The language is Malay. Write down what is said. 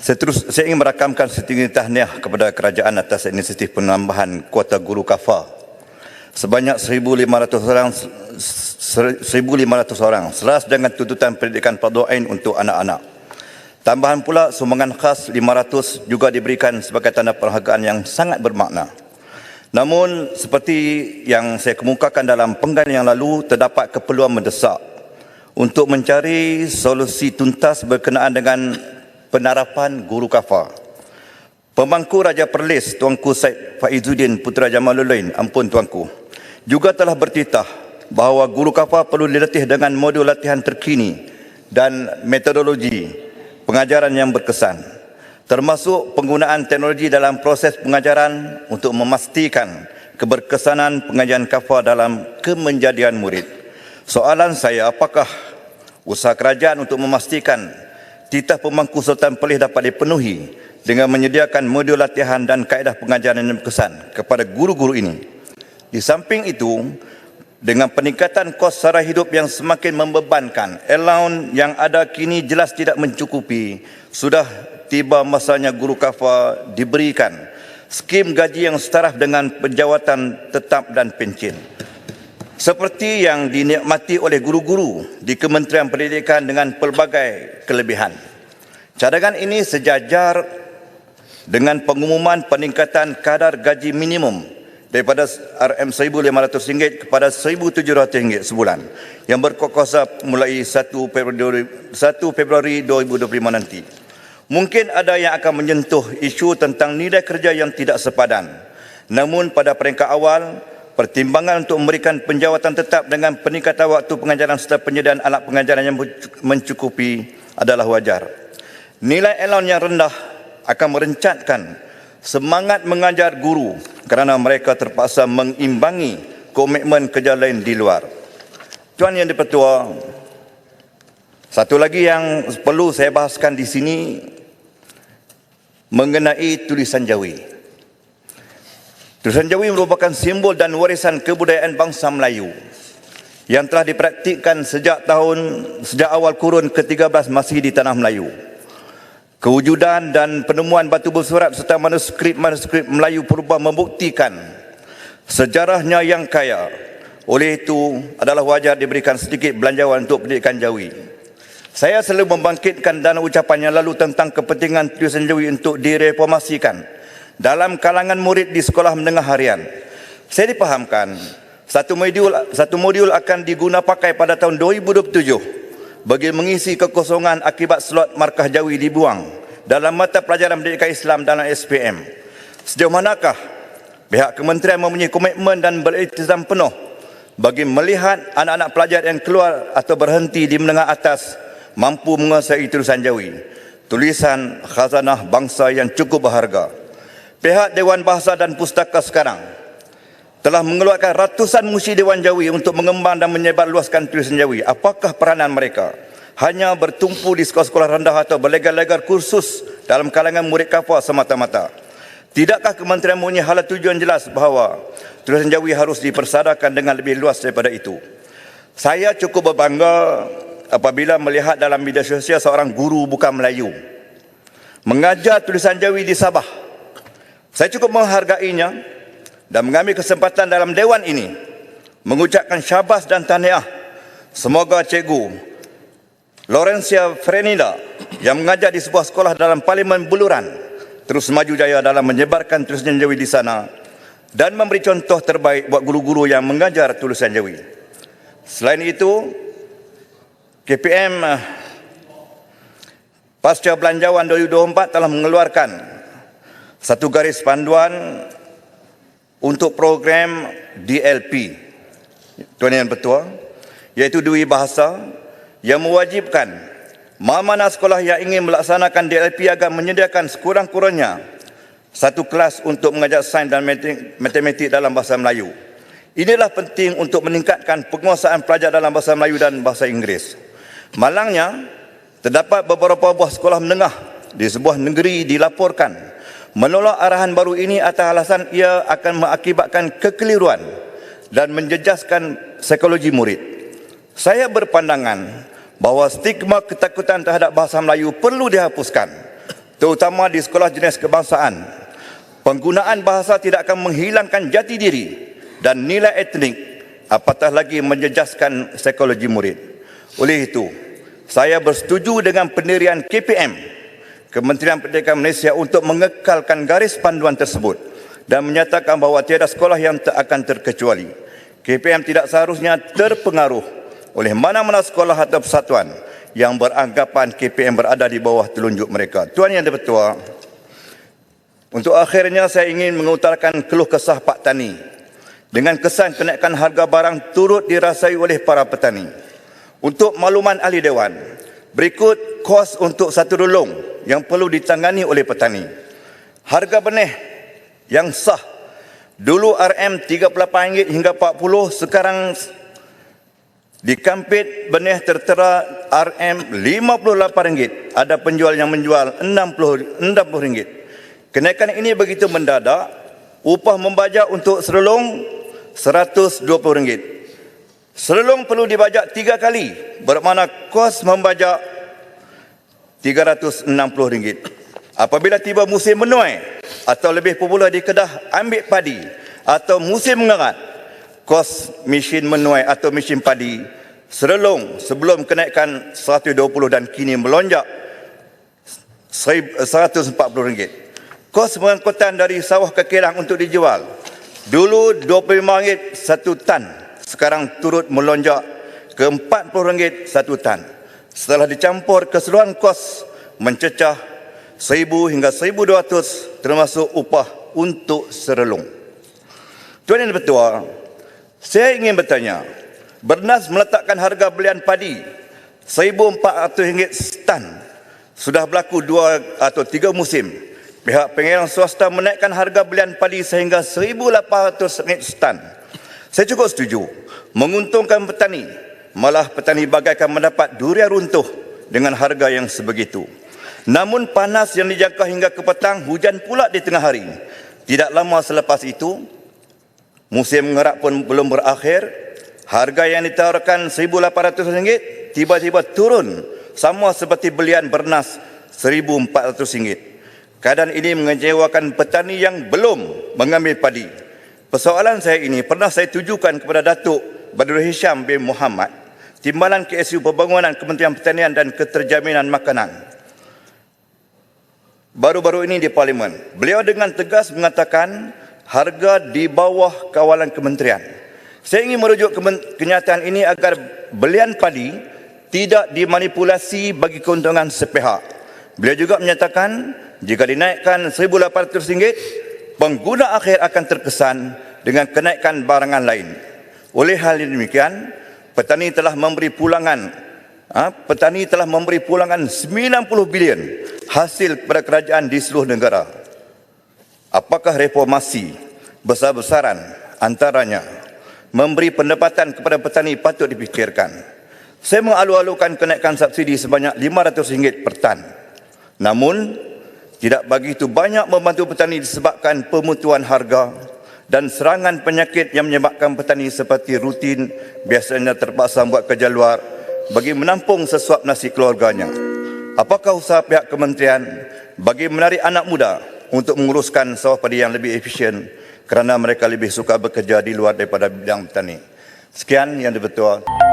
Saya ingin merakamkan setinggi tahniah kepada kerajaan atas inisiatif penambahan kuota guru kafar sebanyak 1,500 orang selaras dengan tuntutan pendidikan fardu ain untuk anak-anak. Tambahan pula sumbangan khas 500 juga diberikan sebagai tanda penghargaan yang sangat bermakna. Namun seperti yang saya kemukakan dalam penggan yang lalu, terdapat keperluan mendesak untuk mencari solusi tuntas berkenaan dengan penarapan guru kafar. Pemangku Raja Perlis, Tuanku Syed Faizuddin Putra Jamaluddin, ampun Tuanku, juga telah bertitah bahawa guru kafar perlu dilatih dengan modul latihan terkini dan metodologi pengajaran yang berkesan, termasuk penggunaan teknologi dalam proses pengajaran untuk memastikan keberkesanan pengajaran kafar dalam kemenjadian murid. Soalan saya, apakah usaha kerajaan untuk memastikan titah pemangku Sultan Perlis dapat dipenuhi dengan menyediakan modul latihan dan kaedah pengajaran yang berkesan kepada guru-guru ini? Di samping itu, dengan peningkatan kos sara hidup yang semakin membebankan, allowance yang ada kini jelas tidak mencukupi. Sudah tiba masanya guru kafar diberikan skim gaji yang setaraf dengan penjawatan tetap dan pencen, seperti yang dinikmati oleh guru-guru di Kementerian Pendidikan dengan pelbagai kelebihan. Cadangan ini sejajar dengan pengumuman peningkatan kadar gaji minimum daripada RM1,500 kepada RM1,700 sebulan yang berkuasa mulai 1 Februari 2025 nanti. Mungkin ada yang akan menyentuh isu tentang nilai kerja yang tidak sepadan. Namun pada peringkat awal, pertimbangan untuk memberikan penjawatan tetap dengan peningkatan waktu pengajaran serta penyediaan alat pengajaran yang mencukupi adalah wajar. Nilai allowance yang rendah akan merencatkan semangat mengajar guru kerana mereka terpaksa mengimbangi komitmen kerja lain di luar. Tuan Yang di-Pertua, satu lagi yang perlu saya bahaskan di sini mengenai tulisan Jawi. Tulisan Jawi merupakan simbol dan warisan kebudayaan bangsa Melayu yang telah dipraktikkan sejak awal kurun ke-13 Masihi di tanah Melayu. Kewujudan dan penemuan batu bersurat serta manuskrip Melayu purba membuktikan sejarahnya yang kaya. Oleh itu, adalah wajar diberikan sedikit belanjawan untuk pendidikan Jawi. Saya selalu membangkitkan dana ucapan yang lalu tentang kepentingan tulisan Jawi untuk direformasikan dalam kalangan murid di sekolah menengah harian. Saya dipahamkan satu modul akan diguna pakai pada tahun 2027 bagi mengisi kekosongan akibat slot markah Jawi dibuang dalam mata pelajaran pendidikan Islam dalam SPM. Sejauh manakah pihak kementerian mempunyai komitmen dan beriltizam penuh bagi melihat anak-anak pelajar yang keluar atau berhenti di menengah atas mampu menguasai tulisan Jawi, tulisan khazanah bangsa yang cukup berharga? Pihak Dewan Bahasa dan Pustaka sekarang telah mengeluarkan ratusan musi Dewan Jawi untuk mengembang dan menyebarluaskan tulisan Jawi. Apakah peranan mereka? Hanya bertumpu di sekolah-sekolah rendah atau berlegar-legar kursus dalam kalangan murid kafar semata-mata? Tidakkah kementerian mempunyai hala tujuan jelas bahawa tulisan Jawi harus dipersadakan dengan lebih luas daripada itu? Saya cukup berbangga apabila melihat dalam media sosial seorang guru bukan Melayu mengajar tulisan Jawi di Sabah. Saya cukup menghargainya dan mengambil kesempatan dalam dewan ini mengucapkan syabas dan tahniah. Semoga Cikgu Laurencia Frenida yang mengajar di sebuah sekolah dalam Parlimen Buluran terus maju jaya dalam menyebarkan tulisan Jawi di sana dan memberi contoh terbaik buat guru-guru yang mengajar tulisan Jawi. Selain itu, KPM Pasca Belanjawan 2024 telah mengeluarkan satu garis panduan untuk program DLP, Tuan Yang Pertua, iaitu Dwi Bahasa, yang mewajibkan mana-mana sekolah yang ingin melaksanakan DLP agar menyediakan sekurang-kurangnya satu kelas untuk mengajar sains dan matematik dalam bahasa Melayu. Inilah penting untuk meningkatkan penguasaan pelajar dalam bahasa Melayu dan bahasa Inggeris. Malangnya, terdapat beberapa buah sekolah menengah di sebuah negeri dilaporkan menolak arahan baru ini atas alasan ia akan mengakibatkan kekeliruan dan menjejaskan psikologi murid. Saya berpandangan bahawa stigma ketakutan terhadap bahasa Melayu perlu dihapuskan. terutama di sekolah jenis kebangsaan. Penggunaan bahasa tidak akan menghilangkan jati diri dan nilai etnik, apatah lagi menjejaskan psikologi murid. Oleh itu, saya bersetuju dengan pendirian KPM, Kementerian Pendidikan Malaysia, untuk mengekalkan garis panduan tersebut dan menyatakan bahawa tiada sekolah yang tak akan terkecuali. KPM tidak seharusnya terpengaruh oleh mana-mana sekolah atau persatuan yang beranggapan KPM berada di bawah telunjuk mereka. Tuan Yang di-Pertua, untuk akhirnya saya ingin mengutarakan keluh kesah Pak Tani dengan kesan kenaikan harga barang turut dirasai oleh para petani. Untuk makluman ahli Dewan, berikut kos untuk satu rulung yang perlu ditangani oleh petani. Harga benih yang sah dulu RM38 hingga 40, sekarang di Kampit benih tertera RM58. Ada penjual yang menjual RM60. Kenaikan ini begitu mendadak. Upah membajak untuk serelung RM120. Serelung perlu dibajak 3 kali, bermakna kos membajak RM360. Apabila tiba musim menuai atau lebih popular di Kedah ambil padi atau musim mengerat, kos mesin menuai atau mesin padi serelung sebelum kenaikan RM120 dan kini melonjak RM140. Kos pengangkutan dari sawah ke kilang untuk dijual dulu RM25 satu tan, sekarang turut melonjak ke RM40 satu tan. Setelah dicampur, keseluruhan kos mencecah RM1,000 hingga RM1,200 termasuk upah untuk serelung. Tuan Yang di-Pertua, saya ingin bertanya, Bernas meletakkan harga belian padi RM1,400 setan. Sudah berlaku 2 atau 3 musim. Pihak pengirang swasta menaikkan harga belian padi sehingga RM1,800 setan. Saya cukup setuju, menguntungkan petani. Malah petani bagaikan mendapat durian runtuh dengan harga yang sebegitu. Namun panas yang dijangka hingga ke petang, hujan pula di tengah hari. Tidak lama selepas itu, musim mengerak pun belum berakhir. Harga yang ditawarkan RM1,800 tiba-tiba turun sama seperti belian Bernas RM1,400. Keadaan ini mengecewakan petani yang belum mengambil padi. Persoalan saya ini pernah saya tujukan kepada Datuk Badrul Hisham bin Muhammad, Timbalan KSU Pembangunan Kementerian Pertanian dan Keterjaminan Makanan, baru-baru ini di Parlimen. Beliau dengan tegas mengatakan harga di bawah kawalan kementerian. Saya ingin merujuk kenyataan ini agar belian padi tidak dimanipulasi bagi keuntungan sepihak. Beliau juga menyatakan jika dinaikkan RM1,800, pengguna akhir akan terkesan dengan kenaikan barangan lain. Oleh hal demikian, petani telah memberi pulangan 90 bilion hasil kepada kerajaan di seluruh negara. Apakah reformasi besar-besaran antaranya memberi pendapatan kepada petani patut dipikirkan? Saya mengalu-alukan kenaikan subsidi sebanyak RM500 per tan. Namun, tidak begitu banyak membantu petani disebabkan pemutuan harga dan serangan penyakit yang menyebabkan petani seperti rutin biasanya terpaksa membuat kerja luar bagi menampung sesuap nasi keluarganya. Apakah usaha pihak kementerian bagi menarik anak muda untuk menguruskan sawah padi yang lebih efisien kerana mereka lebih suka bekerja di luar daripada bidang petani? Sekian Yang di-Pertua.